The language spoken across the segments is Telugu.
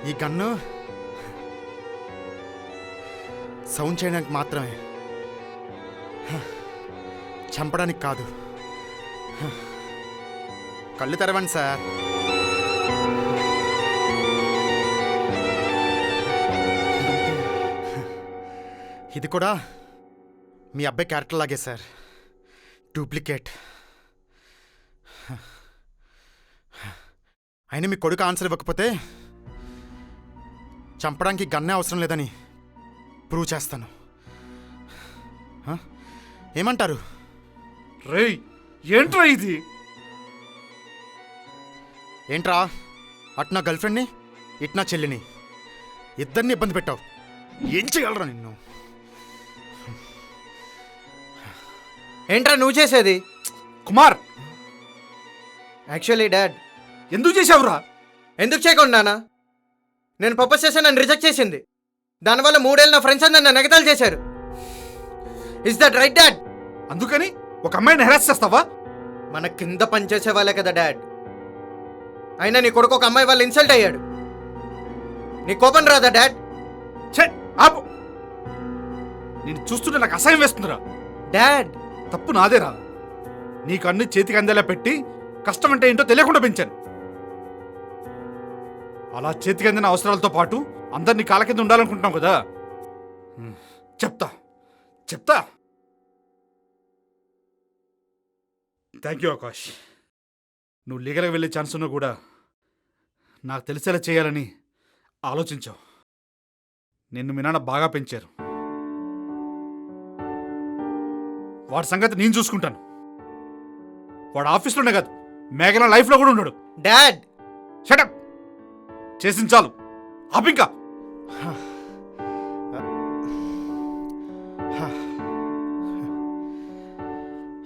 ఈ గన్ను సౌండ్ చేయడానికి మాత్రమే, చంపడానికి కాదు. కళ్ళు తెరవండి సార్. ఇది కూడా మీ అబ్బాయి క్యారెక్టర్ లాగే సార్, డూప్లికేట్. అయినా మీ కొడుకు ఆన్సర్ ఇవ్వకపోతే చంపడానికి గన్నే అవసరం లేదని ప్రూవ్ చేస్తాను. ఏమంటారు? రేయ్, ఏంట్రా ఇది? ఏంట్రా, అటు నా గర్ల్ ఫ్రెండ్ని ఇటు నా చెల్లిని ఇద్దరిని ఇబ్బంది పెట్టావు. ఏం చేయగలరా నిన్ను? ఏంట్రా నువ్వు చేసేది? కుమార్, యాక్చువల్లీ డాడ్, ఎందుకు చేసావురా? ఎందుకు చేయకుండానా? నేను ప్రపోజ్ చేస్తే నన్ను రిజెక్ట్ చేసింది. దానివల్ల 3 ఏళ్ళు నా ఫ్రెండ్స్ అందరు నన్ను ఎగతాళి చేశారు. Is that right dad? అందుకని ఒక అమ్మాయిని హెరాస్ చేస్తావా? మన కింద పనిచేసే వాళ్ళే కదా డాడ్. అయినా నీ కొడుకు ఒక అమ్మాయి వాళ్ళు ఇన్సల్ట్ అయ్యాడు. నీ కోపం రాదా డాడ్? ఛే, ఆపు. నేను చూస్తుంటే నాకు అసహ్యం వేస్తుందిరా. డాడ్, తప్పు నాదేరా. నీకు అన్ని చేతికి అందేలా పెట్టి కష్టం అంటే ఏంటో తెలియకుండా పెంచాను. అలా చేతికి అందిన అవసరాలతో పాటు అందరినీ కాళ్ళ కింద ఉండాలనుకుంటున్నావు కదా. చెప్తా చెప్తా. Thank you Akash. నువ్వు లీగల్గా వెళ్ళే ఛాన్స్ ఉన్నా కూడా నాకు తెలిసేలా చేయాలని ఆలోచించావు. నిన్ను మీ నాన్న బాగా పెంచారు. వాడి సంగతి నేను చూసుకుంటాను. వాడు ఆఫీస్లోనే కాదు, మేఘన లైఫ్లో కూడా ఉన్నాడు. Dad, shut up. చేసింది చాలు, ఆపింకా.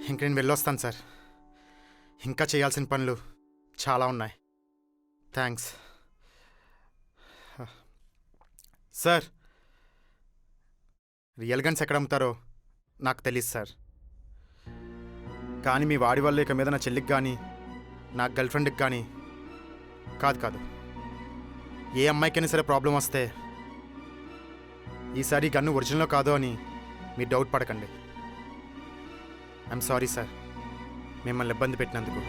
ఇంక నేను వెళ్ళొస్తాను సార్. ఇంకా చేయాల్సిన పనులు చాలా ఉన్నాయి. Thanks sir. రియల్ గన్స్ ఎక్కడ అమ్ముతారో నాకు తెలియదు సార్. కానీ మీ వాడి వల్ల ఇక మీద నా చెల్లికి కానీ నా గర్ల్ ఫ్రెండ్కి కానీ కాదు ఏ అమ్మాయికైనా సరే ప్రాబ్లం వస్తే ఈసారి గన్ను ఒరిజినల్ కాదో అని మీరు డౌట్ పడకండి. ఐఎమ్ సారీ సార్, మిమ్మల్ని ఇబ్బంది పెట్టినందుకు.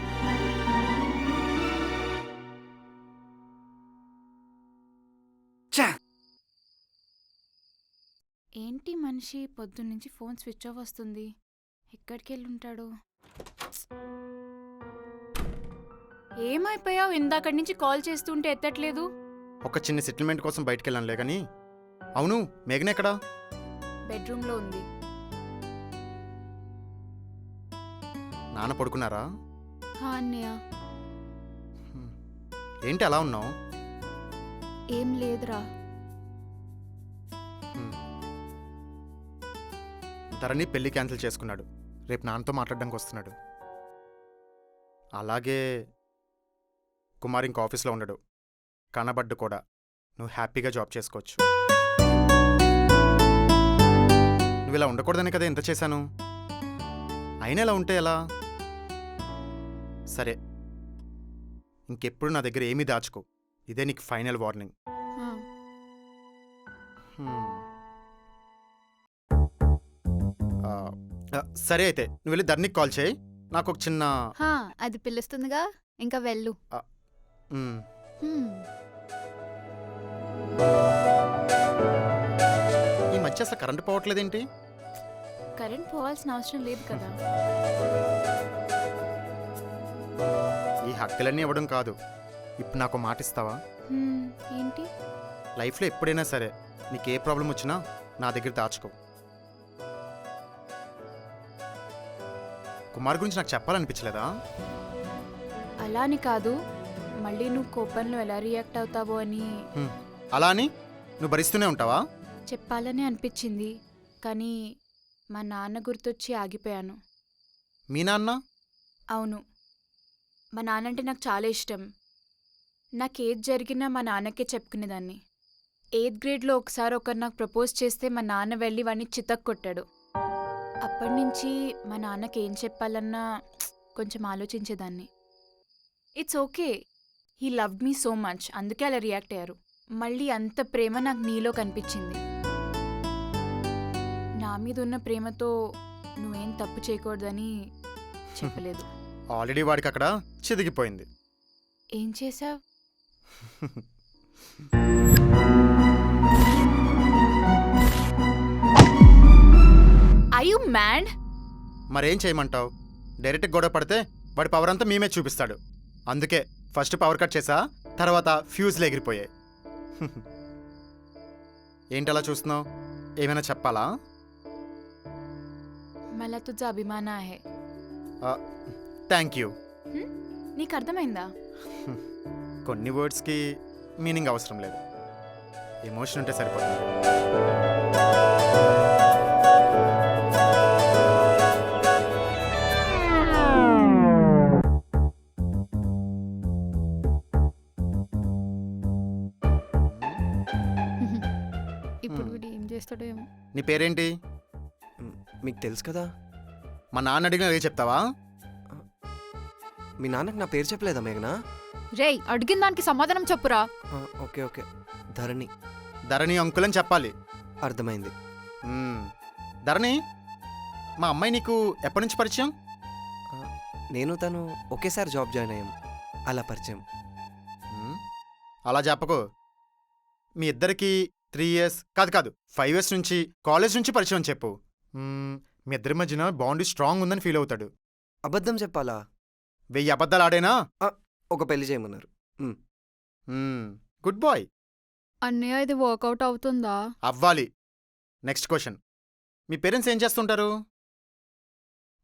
ఏంటి మనిషి పొద్దున్నుంచి ఫోన్ స్విచ్ ఆఫ్ వస్తుంది? ఎక్కడికి వెళ్ళి ఉంటాడు? ఏమైపోయావు? ఇందాకటి నుంచి కాల్ చేస్తుంటే ఎత్తట్లేదు. ఒక చిన్న సెటిల్మెంట్ కోసం బయటికి వెళ్ళానులే కానీ. అవును, మేఘన ఎక్కడా? బెడ్రూమ్లో ఉంది. నాన్న పడుకున్నారా? అన్నయ్య. ఏంటి అలా ఉన్నావు? ఏం లేదురా. ధరణి పెళ్లి క్యాన్సిల్ చేసుకున్నాడు. రేపు నాన్నతో మాట్లాడడానికి వస్తున్నాడు. అలాగే కుమార్ ఇంక ఆఫీస్లో ఉండడు, కనబడ్డు కూడా. నువ్వు హ్యాపీగా జాబ్ చేసుకోవచ్చు. నువ్వు ఇలా ఉండకూడదని కదా ఎంత చేశాను. అయినా ఇలా ఉంటే ఎలా? సరే, ఇంకెప్పుడు నా దగ్గర ఏమీ దాచుకో. ఇదే నీకు ఫైనల్ వార్నింగ్. సరే అయితే నువ్వు వెళ్ళి ధరణికి కాల్ చేయి. నాకు ఒక చిన్న అది పిలుస్తుందిగా, ఇంకా వెళ్ళు. ఈ మధ్య అసలు కరెంట్ పోవట్లేదేంటి? కరెంట్ పోవాల్సిన అవసరం లేదు కదా. ఈ హక్కులన్నీ ఇవ్వడం కాదు, ఇప్పుడు నాకు మాట ఇస్తావా? ఏంటి? లైఫ్లో ఎప్పుడైనా సరే నీకు ఏ ప్రాబ్లం వచ్చినా నా దగ్గర దాచుకో. కుమార్ గురించి నాకు చెప్పాలనిపించలేదా? అలా అని కాదు, మళ్ళీ నువ్వు కోపంలో ఎలా రియాక్ట్ అవుతావో అని. అలా అని నువ్వు భరిస్తూనే ఉంటావా? చెప్పాలని అనిపించింది, కానీ మా నాన్న గుర్తొచ్చి ఆగిపోయాను. మీ నాన్న? అవును, మా నాన్న అంటే నాకు చాలా ఇష్టం. నాకేది జరిగినా మా నాన్నకే చెప్పుకునేదాన్ని. 8th గ్రేడ్లో ఒకసారి ఒకరు నాకు ప్రపోజ్ చేస్తే మా నాన్న వెళ్ళి వాడిని చితక్కొట్టాడు. అప్పటి నుంచి మా నాన్నకి ఏం చెప్పాలన్నా కొంచెం ఆలోచించేదాన్ని. It's okay, he loved me so much, అందుకే అలా రియాక్ట్ అయ్యారు. మళ్ళీ అంత ప్రేమ నాకు నీలో కనిపించింది. నా మీద ఉన్న ప్రేమతో నువ్వేం తప్పు చేయకూడదని చెప్పలేదు. ఆల్రెడీ వాడికి అక్కడ చిదిగిపోయింది. ఏం చేసావ్? Are you mad? మరేం చేయమంటావు? డైరెక్ట్ గొడవ పడితే వాడి పవర్ అంతా మేమే చూపిస్తాడు. అందుకే ఫస్ట్ పవర్ కట్ చేసా, తర్వాత ఫ్యూజ్లు ఎగిరిపోయాయి. ఏంటి అలా చూస్తున్నావు? ఏమైనా చెప్పాలా? मला तुझा अभिमान आहे. Thank you. నీకు అర్థమైందా? కొన్ని వర్డ్స్కి మీనింగ్ అవసరం లేదు, ఎమోషన్ ఉంటే సరిపోతుంది. ఇప్పుడు వీడు ఏం చేస్తాడో ఏమో. నీ పేరేంటి? మీకు తెలుసు కదా. మా నాన్న అడిగిన అదే చెప్తావా? మీ నాన్నకు నా పేరు చెప్పలేదా మేఘనా? రేయ్, అడిగిన దానికి సమాధానం చెప్పురా. ఓకే ఓకే, ధరణి. ధరణి అంకుల్ అని చెప్పాలి. అర్థమైంది. ధరణి, మా అమ్మాయి నీకు ఎప్పటి నుంచి పరిచయం? నేను తను ఒకేసారి జాబ్ జాయిన్ అయ్యాం, అలా పరిచయం. అలా చెప్పకు. మీ ఇద్దరికి 3 years కాదు 5 years నుంచి కాలేజ్ నుంచి పరిచయం అని చెప్పు. మీ ఇద్దరి మధ్యన బాండ్ స్ట్రాంగ్ ఉందని ఫీల్ అవుతాడు. అబద్ధం చెప్పాలా? 1000 అబద్ధాలు ఆడేనా? ఒక పెళ్లి చేయమన్నారు. Good boy. అన్నయ్య, ఇది వర్కౌట్ అవుతుందా? అవ్వాలి. నెక్స్ట్ క్వశ్చన్, మీ పేరెంట్స్ ఏం చేస్తుంటారు?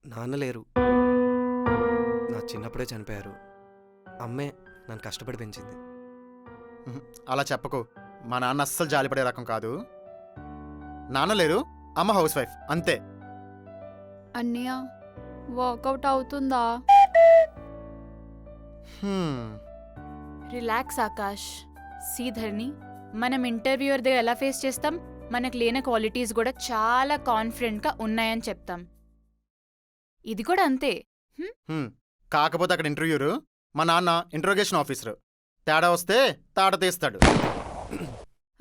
నాన్న లేరు, నా చిన్నప్పుడే చనిపోయారు. అమ్మే నన్ను కష్టపడి పెంచింది. అలా చెప్పకు. మా నాన్న అస్సలు జాలిపడే రకం కాదు. నాన్న లేరు, అమ్మ హౌస్ వైఫ్, అంతే. అన్నయ్య, వర్కౌట్ అవుతుందా? రిలాక్స్ ఆకాష్. సీ ధరణి, మనం ఇంటర్వ్యూయర్ దగ్గర ఎలా ఫేస్ చేస్తాం? మనకు లేని క్వాలిటీస్ కూడా చాలా కాన్ఫిడెంట్గా ఉన్నాయని చెప్తాం. ఇది కూడా అంతే. కాకపోతే అక్కడ ఇంటర్వ్యూరు, మా నాన్న ఇంట్రోగేషన్ ఆఫీసరు. తేడా వస్తే తాట తీస్తాడు.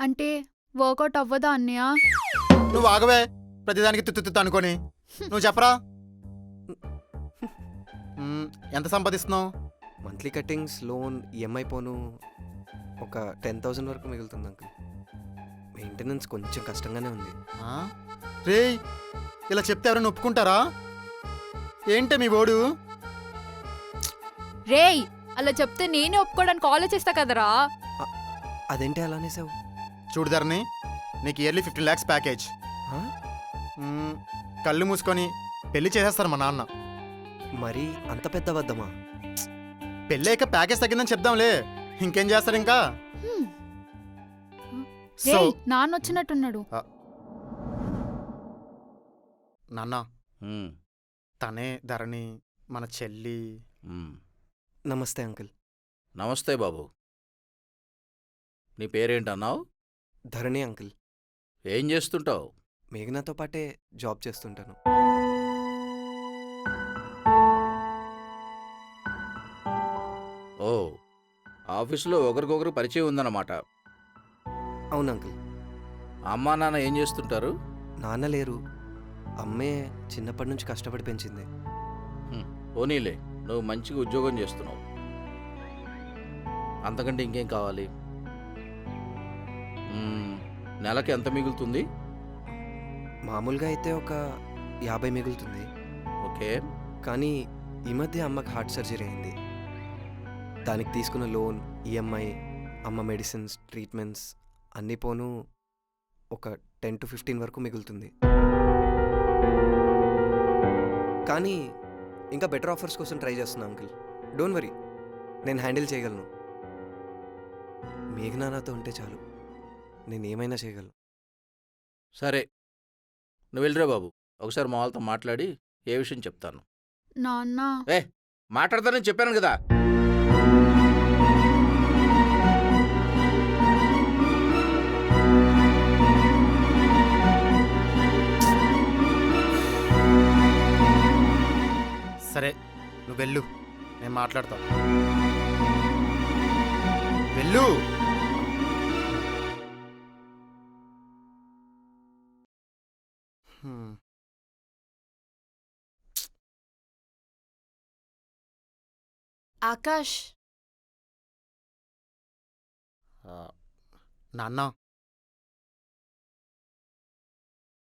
అంటే వర్కౌట్ అవ్వదా అన్నయ్య? నువ్వు ఆగవే, ప్రతిదానికి తుత్తు అనుకొని. నువ్వు చెప్పరా. ఎంత సంపాదిస్తున్నావు? మంత్లీ కట్టింగ్స్, లోన్, ఈఎంఐ పోను ఒక 10,000 వరకు మిగులుతుంది అంకుల్. మెయింటెనెన్స్ కొంచెం కష్టంగానే ఉంది. రేయ్, ఇలా చెప్తే ఎవరైనా ఒప్పుకుంటారా? ఏంటే మీ ఓడు? రేయ్, అలా చెప్తే నేనే ఒప్పుకోవడానికి ఆలోచిస్తా కదరా. అదేంటి అలానే సార్? చూడదారని, నీకు ఇయర్లీ 15 lakhs ప్యాకేజ్. కళ్ళు మూసుకొని పెళ్లి చేసేస్తారు మా నాన్న. మరి అంత పెద్ద అబద్ధమా? పెళ్ళాక ప్యాకేజ్ తగ్గిందని చెప్దాంలే, ఇంకేం చేస్తారు ఇంకా. సో నాన్న వచ్చినట్టున్నాడు. నాన్న, తనే ధరణి, మన చెల్లి. నమస్తే అంకుల్. నమస్తే బాబు. నీ పేరేంటన్నావు? ధరణి అంకుల్. ఏం చేస్తుంటావు? మేఘనాతో పాటే జాబ్ చేస్తుంటాను. ఓ, ఆఫీసులో ఒకరికొకరు పరిచయం ఉందన్నమాట. అవును అంకుల్. అమ్మా నాన్న ఏం చేస్తుంటారు? నాన్న లేరు, అమ్మే చిన్నప్పటి నుంచి కష్టపడి పెంచింది. పోనీలే, నువ్వు మంచిగా ఉద్యోగం చేస్తున్నావు. అంతకంటే ఇంకేం కావాలి? నెలకి ఎంత మిగులుతుంది? మామూలుగా అయితే ఒక 50 మిగులుతుంది. ఓకే. కానీ ఈ మధ్య అమ్మకి హార్ట్ సర్జరీ అయింది. దానికి తీసుకున్న లోన్, ఈఎంఐ, అమ్మ మెడిసిన్స్, ట్రీట్మెంట్స్ అన్నీ పోను ఒక 10 to 15 వరకు మిగులుతుంది. కానీ ఇంకా బెటర్ ఆఫర్స్ కోసం ట్రై చేస్తున్నా అంకుల్. డోంట్ వరీ, నేను హ్యాండిల్ చేయగలను. మేఘనాతో ఉంటే చాలు, నేను ఏమైనా చేయగలను. సరే, నువ్వు వెళ్ళిరా బాబు. ఒకసారి మా వాళ్ళతో మాట్లాడి ఏ విషయం చెప్తాను. నాన్న, మాట్లాడతానని చెప్పాను కదా. సరే, నువ్వు వెళ్ళు, నేను మాట్లాడతా. వెళ్ళు. హ్మ్. ఆకాష్, ఆ, నాన్న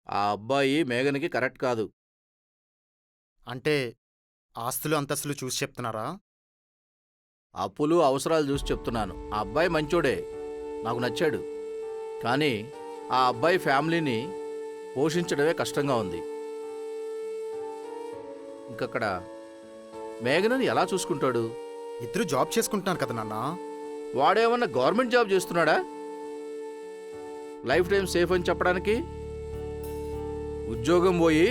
ఆ అబ్బాయి మేఘన్కి కరెక్ట్ కాదు. అంటే ఆస్తులు అంతస్తులు చూసి చెప్తున్నారా? అప్పులు అవసరాలు చూసి చెప్తున్నాను. ఆ అబ్బాయి మంచోడే, నాకు నచ్చాడు. కానీ ఆ అబ్బాయి ఫ్యామిలీని పోషించడమే కష్టంగా ఉంది. ఇంకక్కడ మేఘనని ఎలా చూసుకుంటాడు? ఇద్దరు జాబ్ చేసుకుంటున్నారు కదా నాన్న. వాడేమన్నా గవర్నమెంట్ జాబ్ చేస్తున్నాడా లైఫ్ టైం సేఫ్ అని చెప్పడానికి? ఉద్యోగం పోయి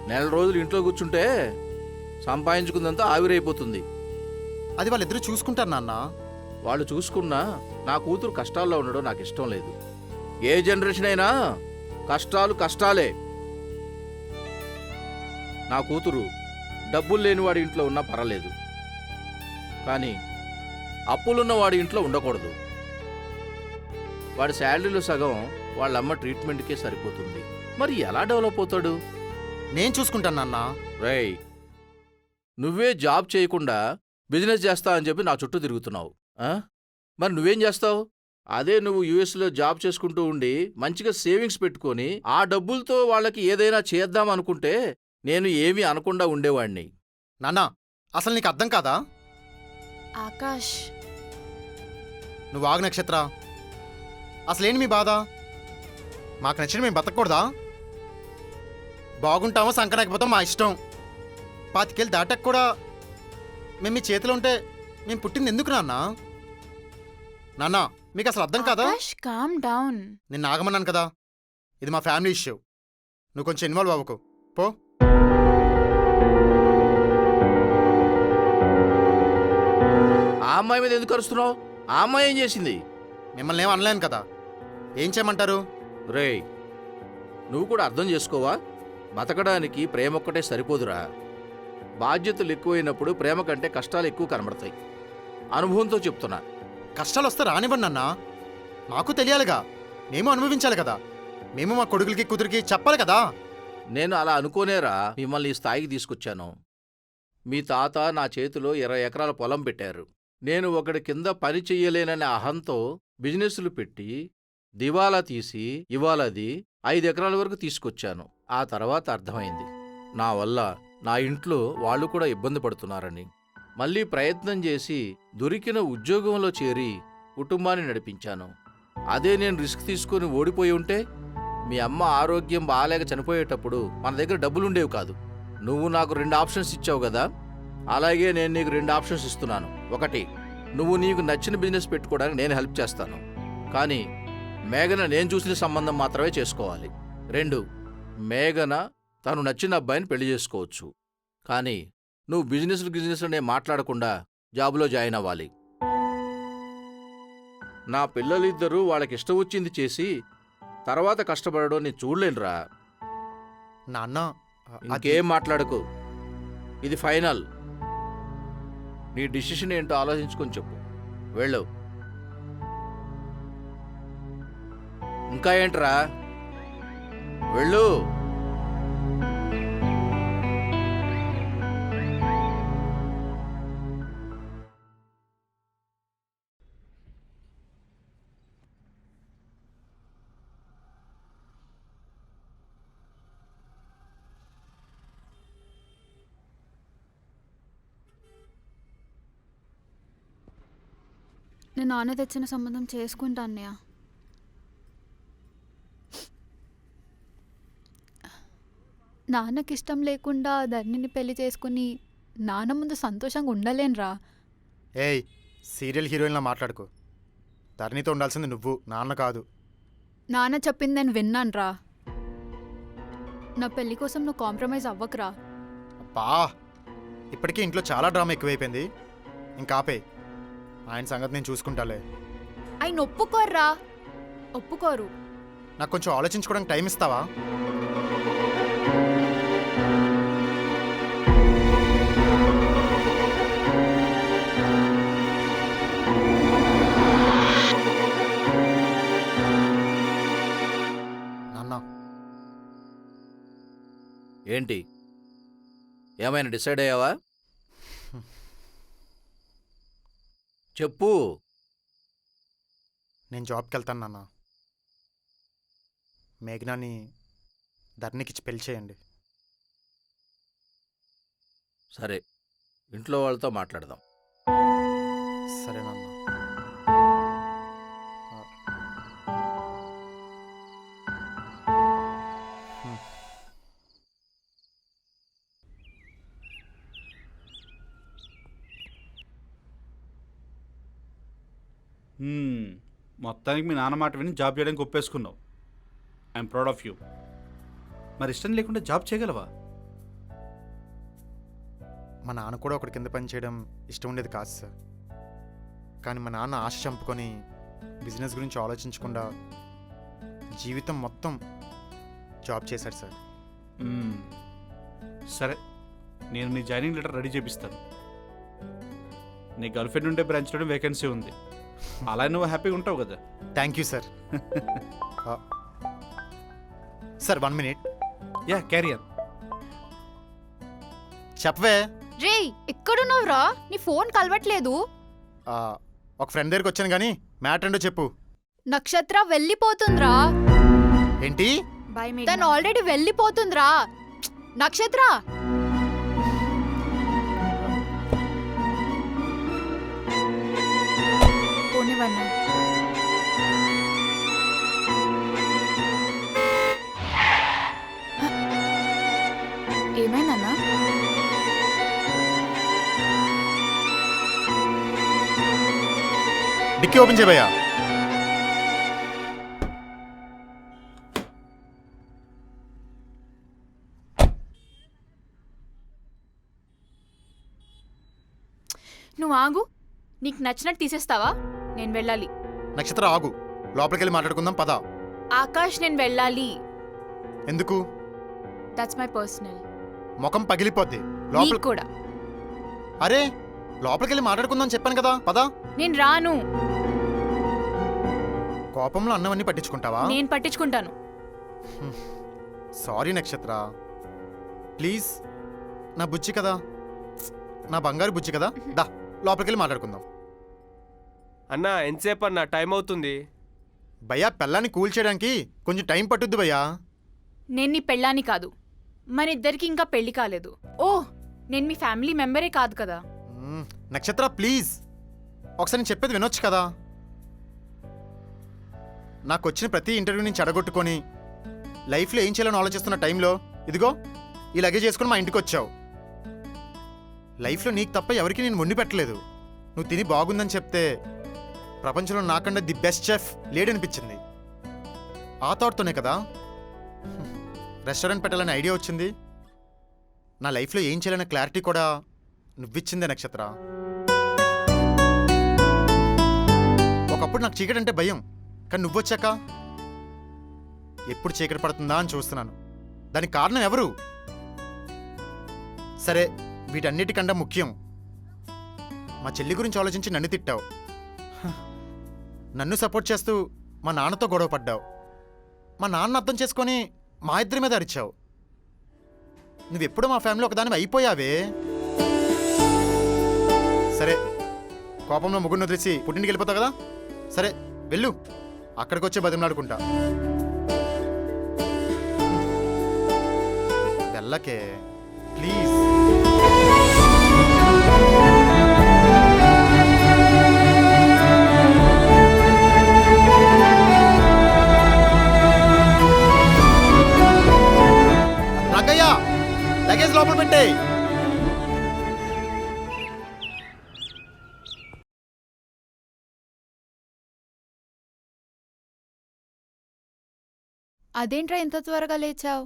నెల రోజులు ఇంట్లో కూర్చుంటే సంపాదించుకుందంతా ఆవిరైపోతుంది. అది వాళ్ళిద్దరూ చూసుకుంటారు నాన్న. వాళ్ళు చూసుకున్నా నా కూతురు కష్టాల్లో ఉండడం నాకు ఇష్టం లేదు. ఏ జనరేషన్ అయినా కష్టాలు కష్టాలే. నా కూతురు డబ్బులు లేని వాడి ఇంట్లో ఉన్నా పర్వాలేదు, కానీ అప్పులున్న వాడి ఇంట్లో ఉండకూడదు. వాడి శాలరీలో సగం వాళ్ళమ్మ ట్రీట్మెంట్కే సరిపోతుంది. మరి ఎలా డెవలప్ అవుతాడు? నేను చూసుకుంటాను నాన్న. రేయ్, నువ్వే జాబ్ చేయకుండా బిజినెస్ చేస్తా అని చెప్పి నా చుట్టూ తిరుగుతున్నావు. మరి నువ్వేం చేస్తావు? అదే నువ్వు యూఎస్లో జాబ్ చేసుకుంటూ ఉండి మంచిగా సేవింగ్స్ పెట్టుకొని ఆ డబ్బులతో వాళ్ళకి ఏదైనా చేద్దాం అనుకుంటే నేను ఏమీ అనకుండా ఉండేవాణ్ణి. నాన్న అసలు నీకు అర్థం కాదా? ఆకాష్, నువ్వు ఆగు నక్షత్ర. అసలేంటి మీ బాధ? మాకు నచ్చిన మేము బతకూడదా? బాగుంటామో సంకరాకపోతాం మా ఇష్టం. 25 ఏళ్ళు దాటాక కూడా మేము మీ చేతిలో ఉంటే మేము పుట్టింది ఎందుకు నాన్న? నాన్న మీకు అసలు అర్థం కాదా? Akash, calm down. నేను ఆగమన్నాను కదా. ఇది మా ఫ్యామిలీ ఇష్యూ. నువ్వు కొంచెం ఇన్వాల్వ్ అవ్వకు పో. ఆ అమ్మాయి మీద ఎందుకు అరుస్తున్నావు? ఆ అమ్మాయి ఏం చేసింది? మిమ్మల్ని ఏం అనలేను కదా. ఏం చేయమంటారు? రేయ్, నువ్వు కూడా అర్థం చేసుకోవా? బతకడానికి ప్రేమ ఒక్కటే సరిపోదురా. బాధ్యతలు ఎక్కువైనప్పుడు ప్రేమ కంటే కష్టాలు ఎక్కువ కనబడతాయి. అనుభవంతో చెప్తున్నా. కష్టాలు వస్తే రానివ్వండి అన్న. మాకు తెలియాలిగా. మేము అనుభవించాలి కదా. మేము మా కొడుకులకి కూతురికి చెప్పాలి కదా. నేను అలా అనుకోనేరా మిమ్మల్ని ఈ స్థాయికి తీసుకొచ్చాను. మీ తాత నా చేతిలో 20 ఎకరాల పొలం పెట్టారు. నేను ఒకడి కింద పని చెయ్యలేననే అహంతో బిజినెస్లు పెట్టి దివాలా తీసి ఇవాళది 5 ఎకరాల వరకు తీసుకొచ్చాను. ఆ తర్వాత అర్థమైంది నా వల్ల నా ఇంట్లో వాళ్ళు కూడా ఇబ్బంది పడుతున్నారని. మళ్ళీ ప్రయత్నం చేసి దొరికిన ఉద్యోగంలో చేరి కుటుంబాన్ని నడిపించాను. అదే నేను రిస్క్ తీసుకుని ఓడిపోయి ఉంటే మీ అమ్మ ఆరోగ్యం బాగాలేక చనిపోయేటప్పుడు మన దగ్గర డబ్బులుండేవి కాదు. నువ్వు నాకు 2 ఆప్షన్స్ ఇచ్చావు కదా, అలాగే నేను నీకు 2 ఆప్షన్స్ ఇస్తున్నాను. 1, నువ్వు నీకు నచ్చిన బిజినెస్ పెట్టుకోవడానికి నేను హెల్ప్ చేస్తాను, కానీ మేఘన నేను చూసిన సంబంధం మాత్రమే చేసుకోవాలి. 2, మేఘన తను నచ్చిన అబ్బాయిని పెళ్లి చేసుకోవచ్చు, కానీ నువ్వు బిజినెస్నే మాట్లాడకుండా జాబులో జాయిన్ అవ్వాలి. నా పిల్లలిద్దరూ వాళ్ళకిష్టం వచ్చింది చేసి తర్వాత కష్టపడడం నేను చూడలేనురా. నాన్న ఇంకేం మాట్లాడకు. ఇది ఫైనల్. నీ డిసిషన్ ఏంటో ఆలోచించుకొని చెప్పు. వెళ్ళు. ఇంకా ఏంట్రా? వెళ్ళు. నేను నాన్న తెచ్చిన సంబంధం చేసుకుంటా అన్నయ్య. నాన్నకి ఇష్టం లేకుండా ధరణిని పెళ్లి చేసుకుని నాన్న ముందు సంతోషంగా ఉండలేనురా. ఏయ్, సీరియల్ హీరోయిన్లా మాట్లాడుకో. ధరణితో ఉండాల్సింది నువ్వు, నాన్న కాదు. నాన్న చెప్పింది నేను విన్నానురా. నా పెళ్లి కోసం నువ్వు కాంప్రమైజ్ అవ్వకురా. అబ్బా, ఇప్పటికీ ఇంట్లో చాలా డ్రామా ఎక్కువైపోయింది. ఇంకా ఆపే. ఆయన సంగతి నేను చూసుకుంటాలే. ఆయన ఒప్పుకోర్రా. ఒప్పుకోరు. నాకు కొంచెం ఆలోచించుకోవడానికి టైం ఇస్తావా? నాన్న ఏంటి ఏమైనా డిసైడ్ అయ్యావా? చెప్పు. నేను జాబ్కి వెళ్తాను నాన్న. మేఘనాని ధరణికిచ్చి పెళ్లి చేయండి. సరే, ఇంట్లో వాళ్ళతో మాట్లాడదాం. సరే నాన్న. మొత్తానికి మీ నాన్న మాట విని జాబ్ చేయడానికి ఒప్పేసుకున్నావు. I'm proud of you. మరి ఇష్టం లేకుండా జాబ్ చేయగలవా? మా నాన్న కూడా ఒకటి కింద పని చేయడం ఇష్టం ఉండేది కాదు సార్. కానీ మా నాన్న ఆశ చంపుకొని బిజినెస్ గురించి ఆలోచించకుండా జీవితం మొత్తం జాబ్ చేశాడు సార్. సరే, నేను నీ జాయినింగ్ లెటర్ రెడీ చేపిస్తాను. నీ గర్ల్ ఫ్రెండ్ ఉండే బ్రాంచ్లోనే వేకెన్సీ ఉంది. అలా నువ్వు హ్యాపీగా ఉంటావు కదా. Thank you sir. Sir 1 minute. Yeah, carrier. చెప్పవే. రే ఎక్కడున్నావురా? నీ ఫోన్ కలవట్లేదు. ఒక ఫ్రెండ్ దగ్గరికి వచ్చాను కానీ మ్యాటర్ ఏంటో చెప్పు. నక్షత్ర వెళ్ళిపోతుందిరా. ఏంటి? బాయ్ తను మేఘనా. ఆల్రెడీ వెళ్ళిపోతుందిరా. నక్షత్ర పోనివన్నా. ఏమైందన్నా? డిక్కీ ఓపెన్ చేయబోయా. నువ్వు ఆగు. నీకు నచ్చినట్టు తీసేస్తావా? నేను వెళ్ళాలి. నక్షత్ర ఆగు, లోపలికి వెళ్ళి మాట్లాడుకుందాం పద. ఆకాష్, నేను వెళ్ళాలి. ఎందుకు? That's my personal. ముఖం పగిలిపోద్ది నీకు లోపల. కూడా. అరే లోపలికి వెళ్ళి మాట్లాడుకుందాం చెప్పాను కదా పద. నేను రాను. కోపంలో అన్నవన్నీ పట్టించుకుంటావా? నేను పట్టించుకుంటాను. సారీ నక్షత్ర, ప్లీజ్. నా బుజ్జి కదా, నా బంగారు బుజ్జి కదా, దా లోపలికి వెళ్ళి మాట్లాడుకుందాం. అన్నా ఎంతసేపు అన్నా, టైం అవుతుంది. భయ్యా పెళ్ళాన్ని కూల్ చేయడానికి కొంచెం టైం పట్టుద్ది భయ్యా. నేను నీ పెళ్ళాని కాదు. మన ఇద్దరికి ఇంకా పెళ్లి కాలేదు. ఓ, నేను మీ ఫ్యామిలీ మెంబరే కాదు కదా. నక్షత్ర ప్లీజ్, ఒకసారి నేను చెప్పేది వినొచ్చు కదా. నాకు వచ్చిన ప్రతి ఇంటర్వ్యూ నుంచి అడగొట్టుకొని లైఫ్లో ఏం చేయాలని ఆలోచిస్తున్న టైంలో ఇదిగో ఈ లగేజ్ చేసుకుని మా ఇంటికి వచ్చావు. లైఫ్లో నీకు తప్ప ఎవరికి నేను వండి పెట్టలేదు. నువ్వు తిని బాగుందని చెప్తే ప్రపంచంలో నాకన్నా ది బెస్ట్ చెఫ్ లేడనిపించింది. ఆ థాట్తోనే కదా రెస్టారెంట్ పెట్టాలని ఐడియా వచ్చింది. నా లైఫ్లో ఏం చేయాలనే క్లారిటీ కూడా నువ్విచ్చిందే నక్షత్ర. ఒకప్పుడు నాకు చీకటి అంటే భయం, కానీ నువ్వొచ్చాక ఎప్పుడు చీకటి పడుతుందా అని చూస్తున్నాను. దానికి కారణం ఎవరు? సరే, వీటన్నిటికన్నా ముఖ్యం మా చెల్లి గురించి ఆలోచించి నన్ను తిట్టావు. నన్ను సపోర్ట్ చేస్తూ మా నాన్నతో గొడవ పడ్డావు. మా నాన్న అర్థం చేసుకొని మా ఇద్దరి మీద అరిచావు. నువ్వెప్పుడు మా ఫ్యామిలీ ఒకదాని అయిపోయావే. సరే, కోపంలో ముగ్గురిని వదిలేసి పుట్టింటికి వెళ్ళిపోతావు కదా, సరే వెళ్ళు, అక్కడికి వచ్చే బతిమలాడుకుంటా. వెళ్ళకే ప్లీజ్. రంగయ్య, లగేజ్ లోపల పెట్టే. అదేంట్రా ఇంత త్వరగా లేచావు?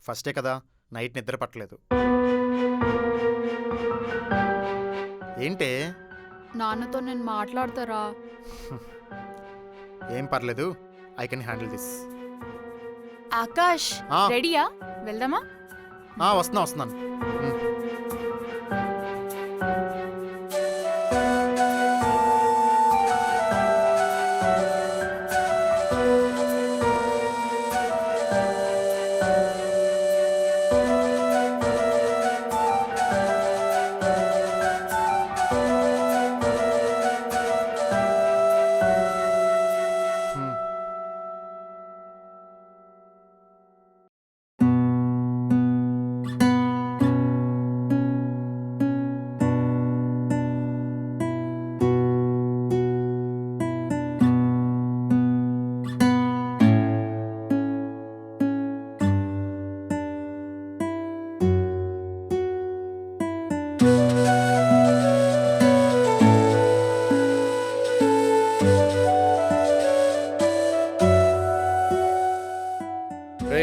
ఫస్టే కదా, నైట్ నిద్ర పట్టలేదు. ఏంటే? నాన్నతో నేను మాట్లాడతారా? ఏం పర్లేదు, I can handle this. Akash, ఆ. రెడీయా? వెళ్దామా? వస్తున్నాను.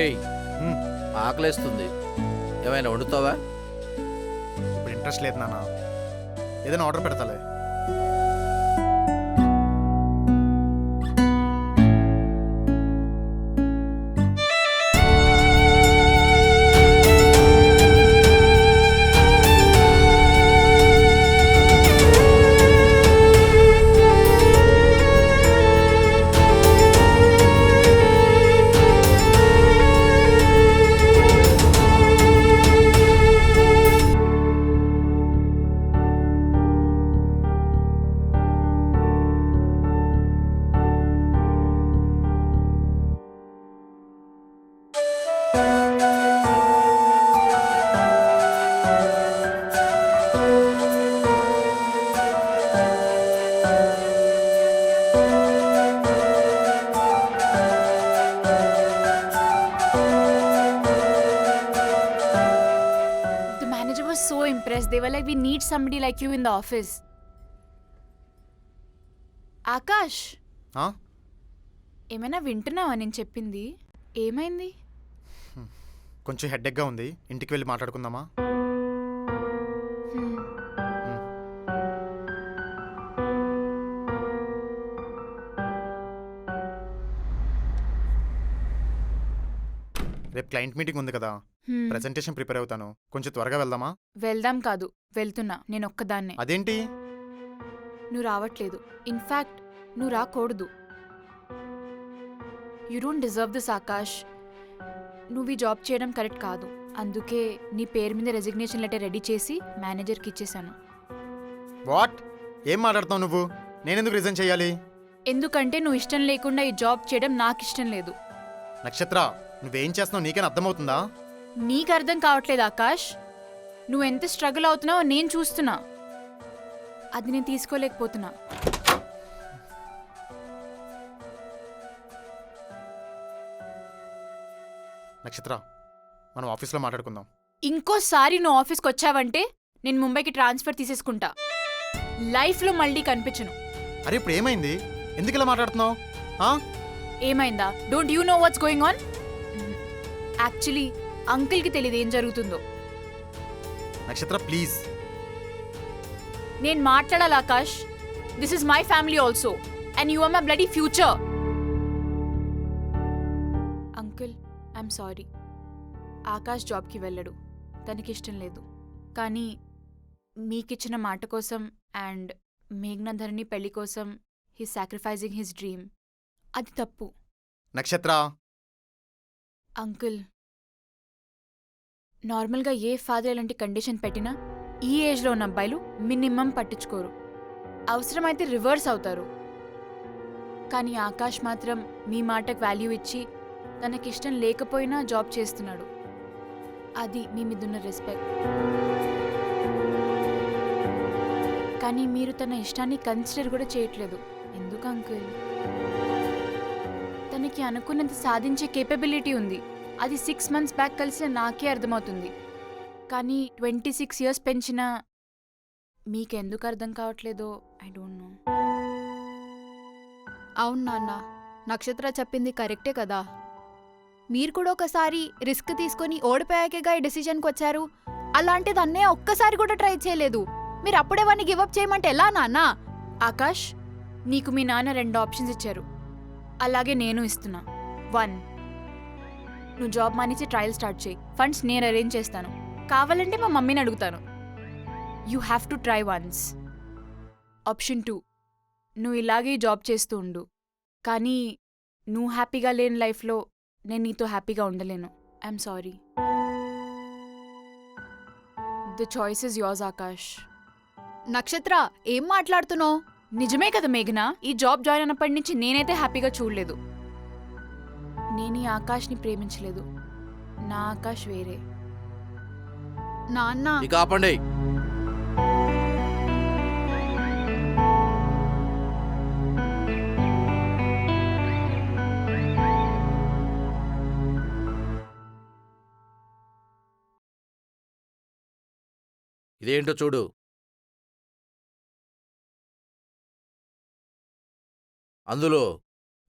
రేయ్ హ్మ్. ఆకలేస్తుంది, ఏమైనా వండుతావా? ఇప్పుడు ఇంట్రెస్ట్ లేదు నాన్న, ఏదైనా order పెడతాలే. The manager was so impressed. They were like, we need somebody like you in the office. Akash, ఆ? ఏమైనా వింటున్నావా నేను చెప్పింది? ఏమైంది? కొంచెం హెడ్డెక్గా ఉంది, ఇంటికి వెళ్ళి మాట్లాడుకుందామా? హ్మ్. రేపు క్లయింట్ మీటింగ్ ఉంది కదా, హ్మ్. ప్రెజెంటేషన్ ప్రిపేర్ అవుతాను, కొంచెం త్వరగా వెళ్దామా? వెళ్దాం కాదు, వెళ్తున్నా నేను ఒక్కదాన్నే. అదేంటి? నువ్వు రావట్లేదు. ఇన్ఫ్యాక్ట్ నువ్వు రాకూడదు. You don't deserve this Akash. నువ్వు ఈ జాబ్ చేయడం కరెక్ట్ కాదు. అందుకే నీ పేరు మీద రెసిగ్నేషన్ లెటర్ రెడీ చేసి మేనేజర్కి ఇచ్చేసాను. వాట్? ఏం మాట్లాడుతావు నువ్వు? నేనెందుకు రిజైన్ చేయాలి? ఎందుకంటే నువ్వు ఇష్టం లేకుండా ఈ జాబ్ చేయడం నాకు ఇష్టం లేదు. నక్షత్ర, నువ్వేం చేస్తున్నావు నీకేనా అర్థమవుతుందా? నీకు అర్థం కావట్లేదు ఆకాష్. నువ్వు ఎంత స్ట్రగుల్ అవుతున్నావో నేను చూస్తున్నా. అది నేను తీసుకోలేకపోతున్నా. నక్షత్ర, మనం ఆఫీస్లో మాట్లాడుకుందాం. ఇంకోసారి నువ్వు ఆఫీస్కి వచ్చావంటే నేను ముంబైకి ట్రాన్స్ఫర్ తీసేసుకుంటా. లైఫ్లో మళ్ళీ కనిపించను. అరే ఇప్పుడు ఏమైంది? ఎందుకు ఇలా మాట్లాడుతున్నావు? ఆ? ఏమైందా? Don't you know what's going on? Actually అంకుల్కి తెలియదు ఏం జరుగుతుందో. నక్షత్ర ప్లీజ్. నేను మాట్లాడాలి Akash. This is my family also and you are my bloody future. Uncle, I'm sorry. Akash జాబ్కి వెళ్ళడు, తనకిష్టం లేదు. కానీ మీకిచ్చిన మాట కోసం అండ్ మేఘ్నాధర్ని పెళ్లి కోసం హీ సాక్రిఫైజింగ్ హిస్ డ్రీమ్. అది తప్పు. నక్షత్ర, అంకుల్, నార్మల్గా ఏ ఫాదర్ ఇలాంటి కండిషన్ పెట్టినా ఈ ఏజ్లో ఉన్న అబ్బాయిలు మినిమం పట్టించుకోరు, అవసరమైతే రివర్స్ అవుతారు. కానీ ఆకాష్ మాత్రం మీ మాటకు వాల్యూ ఇచ్చి తనకిష్టం లేకపోయినా జాబ్ చేస్తున్నాడు. అది మీ మీదున్న రెస్పెక్ట్. కానీ మీరు తన ఇష్టాన్ని కన్సిడర్ కూడా చేయట్లేదు. ఎందుకు అంకుల్? తనకి అనుకున్నది సాధించే కేపబిలిటీ ఉంది. అది 6 months బ్యాక్ కలిసిన నాకే అర్థమవుతుంది. కానీ 26 years పెంచిన మీకెందుకు అర్థం కావట్లేదో ఐ డోంట్ నో. అవును నాన్న, నక్షత్ర చెప్పింది కరెక్టే కదా. మీరు కూడా ఒకసారి రిస్క్ తీసుకొని ఓడిపోయాకేగా ఈ డెసిషన్కి వచ్చారు. అలాంటిది అన్నయ్య ఒక్కసారి కూడా ట్రై చేయలేదు. మీరు అప్పుడే వాడిని గివప్ చేయమంటే ఎలా నాన్న? ఆకాష్, నీకు మీ నాన్న 2 ఆప్షన్స్ ఇచ్చారు, అలాగే నేను ఇస్తున్నా. 1, నువ్వు జాబ్ మానేసి ట్రయల్ స్టార్ట్ చేయి. ఫండ్స్ నేను అరేంజ్ చేస్తాను. కావాలంటే మా మమ్మీని అడుగుతాను. You have to try once. Option 2, నువ్వు ఇలాగే జాబ్ చేస్తూ ఉండు. కానీ నువ్వు హ్యాపీగా లేని లైఫ్లో నేను నీతో హ్యాపీగా ఉండలేను. I'm sorry. The choice is yours Akash. నక్షత్ర, ఏం మాట్లాడుతున్నావు? నిజమే కదా మేఘనా, ఈ జాబ్ జాయిన్ అయినప్పటి నుంచి నేనైతే హ్యాపీగా చూడలేదు. నేను ఈ ఆకాష్ని ప్రేమించలేదు. నా ఆకాష్ వేరే. నాన్న, ఇక ఆపండి. ఇదేంటో చూడు. అందులో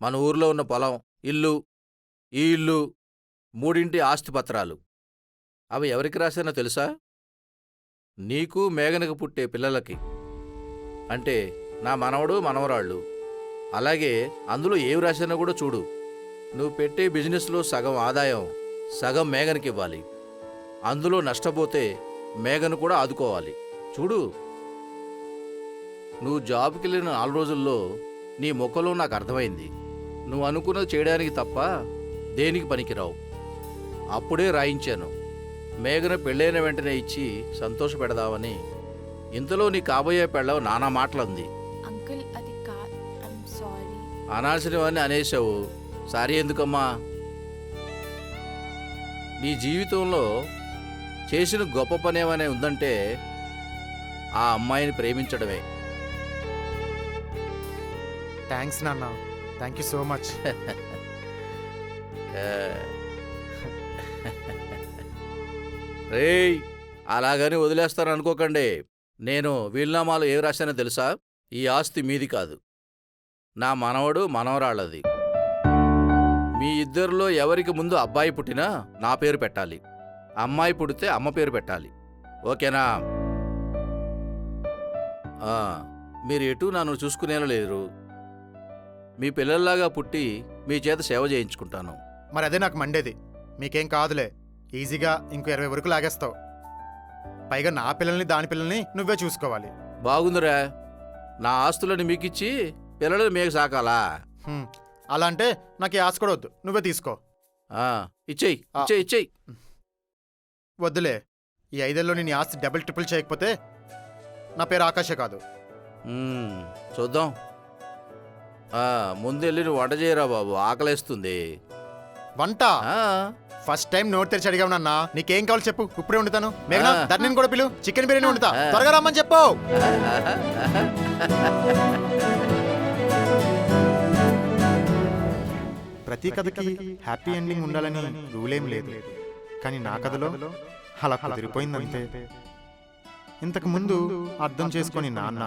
మన ఊర్లో ఉన్న పొలం, ఇల్లు, ఈ ఇల్లు, 3 ఆస్తిపత్రాలు. అవి ఎవరికి రాశానో తెలుసా? నీకు మేఘనకు పుట్టే పిల్లలకి. అంటే నా మనవడు మనవరాళ్ళు. అలాగే అందులో ఏవి రాశానో కూడా చూడు. నువ్వు పెట్టే బిజినెస్లో సగం ఆదాయం సగం మేఘనకి ఇవ్వాలి. అందులో నష్టపోతే మేఘను కూడా ఆదుకోవాలి. చూడు, నువ్వు జాబ్కి వెళ్ళిన 4 రోజుల్లో నీ ముఖంలో నాకు అర్థమైంది. నువ్వు అనుకున్నది చేయడానికి తప్ప దేనికి పనికిరావు. అప్పుడే రాయించాను. మేఘన పెళ్ళైన వెంటనే ఇచ్చి సంతోషపెడదామని. ఇంతలో నీ కాబోయే పెళ్ళవు నానా మాటలంది. అంకుల్ అది కాదు. I'm sorry. అనాల్సినవన్నీ అనేసావు. సారీ ఎందుకమ్మా? నీ జీవితంలో చేసిన గొప్ప పని ఏమైనా ఉందంటే ఆ అమ్మాయిని ప్రేమించడమే. థ్యాంక్స్ నాన్న, థ్యాంక్ యూ సో మచ్. రేయ్, అలాగని వదిలేస్తాను అనుకోకండి. నేను వీలునామాలు ఏం రాశానో తెలుసా? ఈ ఆస్తి మీది కాదు, నా మనవడు మనవరాళ్ళది. మీ ఇద్దరిలో ఎవరికి ముందు అబ్బాయి పుట్టినా నా పేరు పెట్టాలి, అమ్మాయి పుడితే అమ్మ పేరు పెట్టాలి. ఓకేనా? మీరు ఎటూ నన్ను చూసుకునేలా లేరు. మీ పిల్లల్లాగా పుట్టి మీ చేత సేవ చేయించుకుంటాను. మరి అదే నాకు మండేది. మీకేం కాదులే, ఈజీగా ఇంకో 20 వరకు లాగేస్తావు. పైగా నా పిల్లల్ని దాని పిల్లల్ని నువ్వే చూసుకోవాలి. బాగుందిరా, నా ఆస్తులని మీకిచ్చి పిల్లలని మీకు సాకాలా? అలా అంటే నాకు ఈ ఆశ కూడా వద్దు, నువ్వే తీసుకో. ఇచ్చేయి ఇచ్చేయి ఇచ్చేయి. వద్దులే, ఈ 5 ఏళ్ళలో నేను ఈ ఆస్తి డబుల్ ట్రిపుల్ చేయకపోతే నా పేరు ఆకాశే కాదు. చూద్దాం. ముందు వెళ్ళి నువ్వు వంట చేయరా బాబు, ఆకలేస్తుంది. వంట ఫస్ట్ టైం నోట్ తెరిచి అడిగావు నాన్న. నీకేం కావాలి చెప్పు, ఇప్పుడే వండుతాను. మేఘనా, ధరణిని కూడా పిలు, చికెన్ బిర్యానీ వండుతా. త్వరగా రమ్మని చెప్పు. ప్రతి కథకి హ్యాపీ ఎండింగ్ ఉండాలని రూలేం లేదు, కానీ నా కథలో అలా కుదిరిపోయిందంతే. ఇంతకు ముందు అర్థం చేసుకొని నాన్న,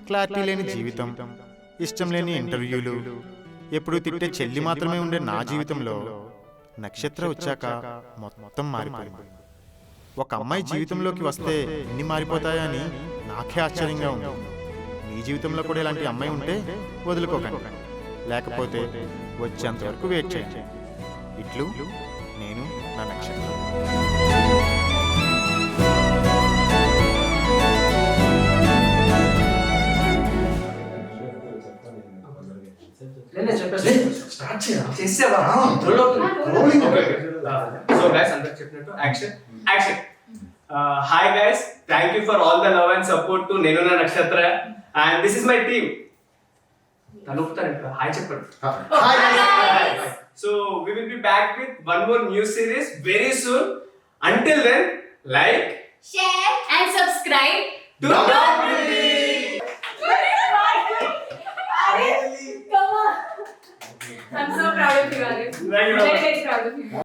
క్లారిటీ లేని జీవితం, ఇష్టం లేని ఇంటర్వ్యూలు, ఎప్పుడు తిట్టే చెల్లి మాత్రమే ఉండే నా జీవితంలో నక్షత్ర వచ్చాక మొత్తం మారిపోయింది. ఒక అమ్మాయి జీవితంలోకి వస్తే ఎన్ని మారిపోతాయా అని నాకే ఆశ్చర్యంగా ఉంది. మీ జీవితంలో కూడా ఇలాంటి అమ్మాయి ఉంటే వదులుకోకండి, లేకపోతే వచ్చేంత వరకు వెయిట్ చేయండి. ఇట్లు నేను, నా నక్షత్రం. So guys, అందరికి చెప్పినట్టు action action. Hi guys, thank you for all the love and support to నేను నా Nakshatra and this is my team. Hi చెప్పండి. So we will be back with one more new series very soon. Until then, like, share and subscribe to Dog Beauty. Come on. I'm so proud of you, Arif. Thank you. Very, very proud of you.